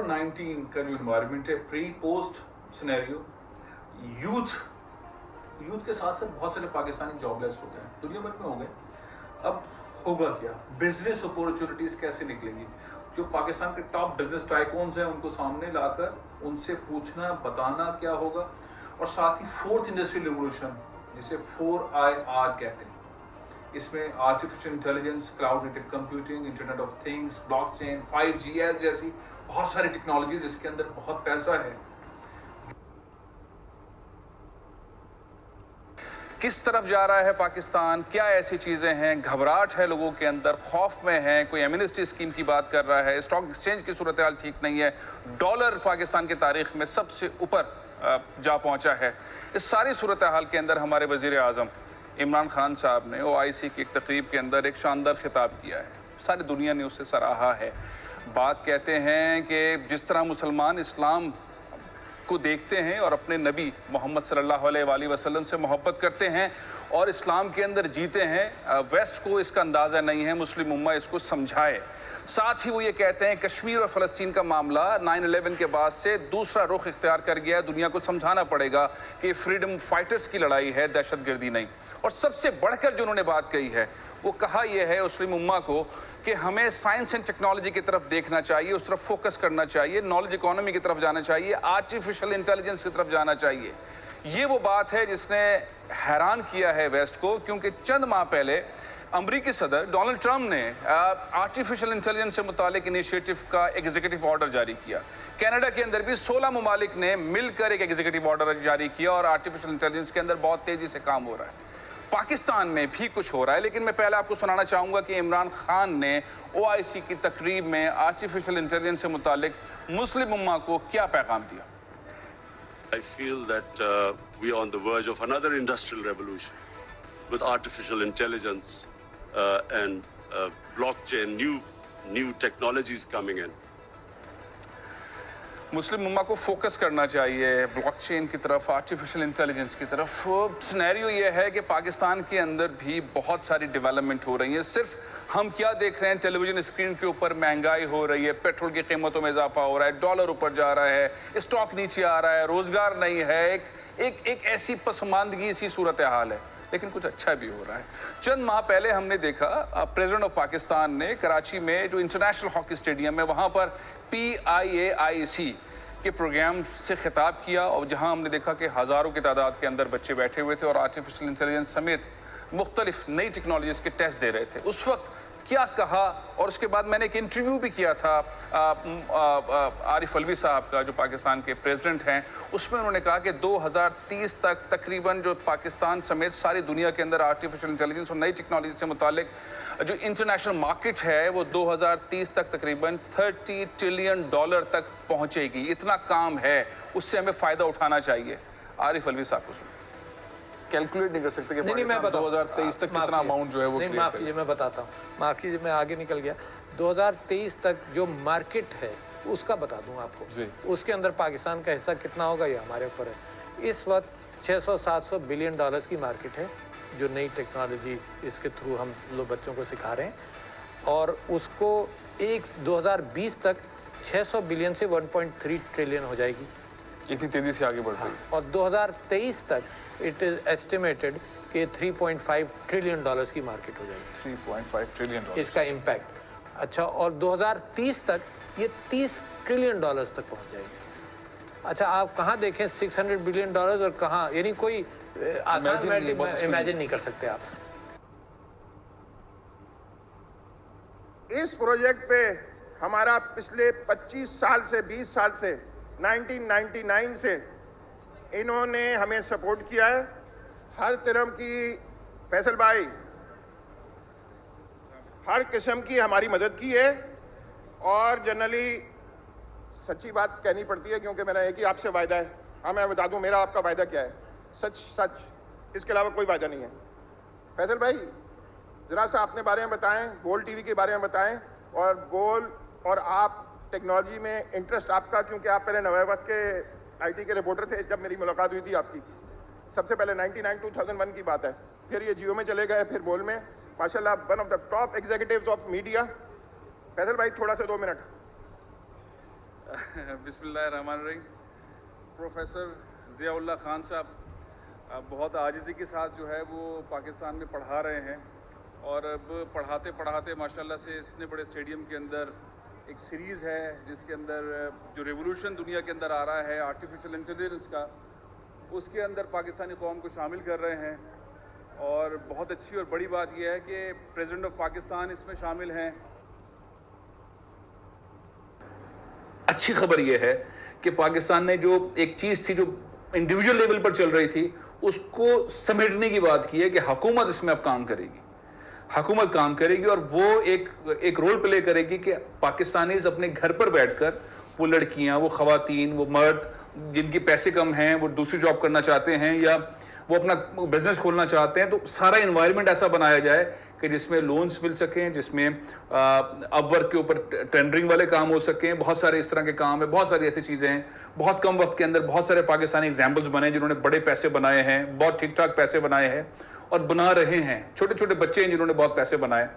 2019 का जो इन्वायरमेंट है, प्री पोस्ट सिनेरियो, यूथ के साथ साथ बहुत सारे पाकिस्तानी जॉबलेस हो गए, दुनिया भर में हो गए। अब होगा क्या? बिजनेस अपॉर्चुनिटीज़ कैसे निकलेंगी? जो पाकिस्तान के टॉप बिजनेस टाइकून्स हैं उनको सामने लाकर उनसे पूछना, बताना क्या होगा। और साथ ही फोर्थ इंडस्ट्रियल रिवोल्यूशन, जिसे 4IR कहते हैं, इसमें artificial intelligence, cloud native computing, internet of things, blockchain, 5G जैसी बहुत सारी टेक्नोलॉजीज, जिसके अंदर बहुत पैसा है। किस तरफ जा रहा है पाकिस्तान? क्या ऐसी चीज़ें हैं? घबराहट है लोगों के अंदर, खौफ में है, कोई एमनेस्टी स्कीम की बात कर रहा है, स्टॉक एक्सचेंज की सूरत हाल ठीक नहीं है, डॉलर पाकिस्तान की तारीख में सबसे ऊपर जा पहुंचा है। इस सारी सूरत हाल के अंदर हमारे वज़ीर आज़म इमरान खान साहब ने OIC की एक तकरीब के अंदर एक शानदार खिताब किया है। सारी दुनिया ने उसे सराहा है। बात कहते हैं कि जिस तरह मुसलमान इस्लाम को देखते हैं और अपने नबी मोहम्मद सल्लल्लाहु अलैहि वसल्लम से मोहब्बत करते हैं और इस्लाम के अंदर जीते हैं, वेस्ट को इसका अंदाज़ा नहीं है, मुस्लिम उम्मा इसको समझाए। साथ ही वो ये कहते हैं कश्मीर और फ़लस्तीन का मामला 9/11 के बाद से दूसरा रुख इख्तियार कर गया है। दुनिया को समझाना पड़ेगा कि फ्रीडम फाइटर्स की लड़ाई है, दहशतगर्दी नहीं। और सबसे बढ़कर जो उन्होंने बात कही है, वो कहा यह है मुस्लिम उम्मा को कि हमें साइंस एंड टेक्नोलॉजी की तरफ देखना चाहिए, उस तरफ फोकस करना चाहिए, नॉलेज इकोनॉमी की तरफ जाना चाहिए, आर्टिफिशियल इंटेलिजेंस की तरफ जाना चाहिए। ये वो बात है जिसने हैरान किया है वेस्ट को, क्योंकि चंद माह पहले अमरीकी सदर डोनाल्ड ट्रंप ने आर्टिफिशियल इंटेलिजेंस से मुतालिक इनिशिएटिव का एग्जीक्यूटिव ऑर्डर जारी किया। कनाडा के अंदर भी 16 ममालिक ने मिलकर एक एग्जीक्यूटिव ऑर्डर जारी किया और आर्टिफिशियल इंटेलिजेंस के अंदर बहुत तेज़ी से काम हो रहा है। पाकिस्तान में भी कुछ हो रहा है, लेकिन मैं पहले आपको सुनाना चाहूँगा कि इमरान खान ने OIC की तकरीब में आर्टिफिशियल इंटेलिजेंस से मुतालिक मुस्लिम उम्मा को क्या पैगाम दिया। I feel that we are on the verge of another industrial revolution with artificial intelligence and blockchain, new technologies coming in. मुस्लिम उम्मा को फोकस करना चाहिए ब्लॉकचेन की तरफ, आर्टिफिशियल इंटेलिजेंस की तरफ। सिनेरियो ये है कि पाकिस्तान के अंदर भी बहुत सारी डेवलपमेंट हो रही है। सिर्फ हम क्या देख रहे हैं, टेलीविजन स्क्रीन के ऊपर महंगाई हो रही है, पेट्रोल की कीमतों में इजाफा हो रहा है, डॉलर ऊपर जा रहा है, स्टॉक नीचे आ रहा है, रोजगार नहीं है, एक ऐसी पसमानदगी सी सूरत हाल है। लेकिन कुछ अच्छा भी हो रहा है। चंद माह पहले हमने देखा प्रेसिडेंट ऑफ पाकिस्तान ने कराची में जो इंटरनेशनल हॉकी स्टेडियम है वहाँ पर PIAIC के प्रोग्राम से खिताब किया, और जहाँ हमने देखा कि हज़ारों की तादाद के अंदर बच्चे बैठे हुए थे और आर्टिफिशियल इंटेलिजेंस समेत मुख्तलिफ नई टेक्नोलॉजीज़ के टेस्ट दे रहे थे। उस वक्त क्या कहा, और उसके बाद मैंने एक इंटरव्यू भी किया था आरिफ अलवी साहब का, जो पाकिस्तान के प्रेसिडेंट हैं। उसमें उन्होंने कहा कि 2030 तक तकरीबन जो पाकिस्तान समेत सारी दुनिया के अंदर आर्टिफिशियल इंटेलिजेंस और नई टेक्नोलॉजी से मुतालिक जो इंटरनेशनल मार्केट है वो 2030 तक तकरीबन $30 ट्रिलियन तक पहुँचेगी। इतना काम है, उससे हमें फ़ायदा उठाना चाहिए। आरिफ अलवी साहब को सुन, कैलकुलेट नहीं कर सकते कि नहीं, मैं 2023 तक कितना अमाउंट जो है वो नहीं, माफ़ कीजिए, मैं बताता हूँ, माफ़ कीजिए, मैं आगे निकल गया। 2023 तक जो मार्केट है उसका बता दूँ आपको जी। उसके अंदर पाकिस्तान का हिस्सा कितना होगा ये हमारे ऊपर है। इस वक्त 600-700 बिलियन डॉलर्स की मार्केट है जो नई टेक्नोलॉजी इसके थ्रू हम लोग बच्चों को सिखा रहे हैं, और उसको 2020 तक 600 बिलियन से 1.3 ट्रिलियन हो जाएगी। इतनी तेज़ी से आगे बढ़ रही है। और 2023 तक इट इज़ एस्टिमेटेड कि 3.5 ट्रिलियन डॉलर्स की मार्केट हो जाएगी। 3.5 ट्रिलियन इसका इम्पैक्ट। अच्छा, और 2030 तक ये 30 ट्रिलियन डॉलर्स तक पहुंच जाएगी। अच्छा, आप कहाँ देखें 600 बिलियन डॉलर्स और कहाँ, यानी कोई आसान इमेजिन नहीं कर सकते आप। इस प्रोजेक्ट पे हमारा पिछले 25 साल से 20 साल से 1999 से इन्होंने हमें सपोर्ट किया है। हर तरह की, फैसल भाई, हर किस्म की हमारी मदद की है। और जनरली सच्ची बात कहनी पड़ती है क्योंकि मेरा एक ही आपसे वायदा है। हाँ, मैं बता दूं मेरा आपका वायदा क्या है, सच सच, इसके अलावा कोई वायदा नहीं है। फैसल भाई, ज़रा सा अपने बारे में बताएं, गोल टीवी के बारे में बताएं, और गोल और आप टेक्नोलॉजी में इंटरेस्ट आपका, क्योंकि आप पहले नवे वक्त के IT के रिपोर्टर थे जब मेरी मुलाकात हुई थी आपकी, सबसे पहले 2001 की बात है। फिर ये जियो में चले गए, फिर बोल में, माशाल्लाह one of the top executives of media. Faisal भाई, थोड़ा सा 2 मिनट। बिस्मिल्लाहिर्रहमानिर्रहीम। प्रोफेसर ज़ियाउल्लाह खान साहब बहुत आजिज़ी के साथ जो है वो पाकिस्तान में पढ़ा रहे हैं और अब पढ़ाते पढ़ाते माशाल्लाह से इतने बड़े स्टेडियम के अंदर एक सीरीज़ है जिसके अंदर जो रेवोल्यूशन दुनिया के अंदर आ रहा है आर्टिफिशियल इंटेलिजेंस का, उसके अंदर पाकिस्तानी कौम को शामिल कर रहे हैं। और बहुत अच्छी और बड़ी बात यह है कि प्रेसिडेंट ऑफ पाकिस्तान इसमें शामिल हैं। अच्छी खबर यह है कि पाकिस्तान ने जो एक चीज़ थी जो इंडिविजुअल लेवल पर चल रही थी उसको समेटने की बात की है कि हुकूमत इसमें अब काम करेगी, हुकूमत काम करेगी और वो एक रोल प्ले करेगी कि पाकिस्तानीज अपने घर पर बैठकर, वो लड़कियां, वो खवातीन, वो मर्द जिनके पैसे कम हैं, वो दूसरी जॉब करना चाहते हैं या वो अपना बिजनेस खोलना चाहते हैं, तो सारा इन्वायरमेंट ऐसा बनाया जाए कि जिसमें लोन्स मिल सकें, जिसमें अपवर्क के ऊपर टेंडरिंग वाले काम हो सकें। बहुत सारे इस तरह के काम है, बहुत सारी ऐसी चीज़ें हैं। बहुत कम वक्त के अंदर बहुत सारे पाकिस्तानी एग्जाम्पल्स बने जिन्होंने बड़े पैसे बनाए हैं, बहुत ठीक ठाक पैसे बनाए हैं और बना रहे हैं। छोटे छोटे बच्चे हैं जिन्होंने बहुत पैसे बनाए।